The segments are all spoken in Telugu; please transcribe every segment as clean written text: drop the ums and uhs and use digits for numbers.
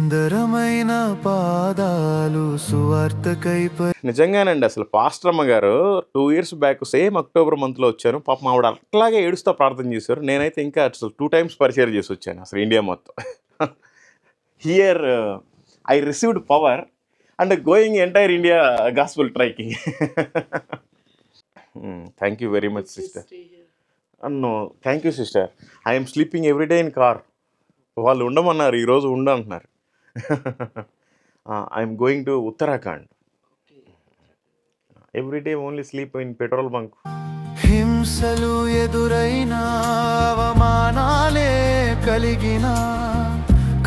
సుందరమైన పాదాలు సువార్తకై నిజంగానండి. అసలు పాస్టరమ్మ గారు 2 years బ్యాక్ సేమ్ అక్టోబర్ మంత్లో వచ్చాను. పాపం ఆవిడ అట్లాగే ఏడుస్తూ ప్రార్థన చేశారు. నేనైతే ఇంకా అసలు 2 times పరిచయం చేసి వచ్చాను అసలు ఇండియా మొత్తం. Here I received power and going entire India gospel trekking. Thank you very much sister. No thank you sister. I'm sleeping everyday in car. వాళ్ళు ఉండమన్నారు, ఈరోజు ఉండంటున్నారు. I'm going to Uttarakhand. Everyday only sleep in petrol bunk. హింసలు ఎదురైన అవమానాలే కలిగిన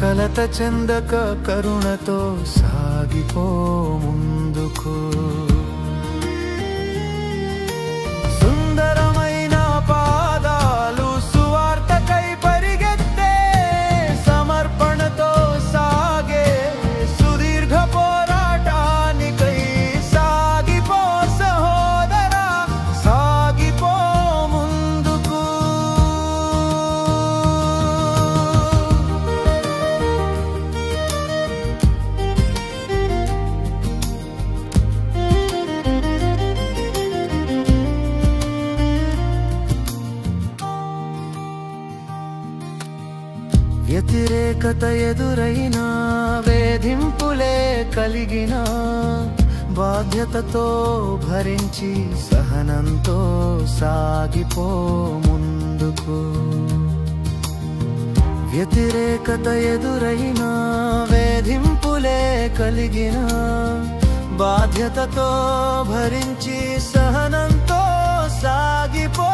కలత చెందక కరుణతో సాగిపో ముందుకు. సుందరమైన పాదాలు సువార్తకై పరిగెత్తే సమర్పణతో సాగే సుదీర్ఘ పోరాటానికై సాగిపో సహోదరా, సాగిపో ముందుకు. వ్యతిరేకత ఎదురైన వేధింపులే కలిగిన బాధ్యతతో భరించి సహనంతో సాగిపో ముందుకు. వ్యతిరేకత ఎదురైన వేధింపులే కలిగిన బాధ్యతతో భరించి సహనంతో సాగిపో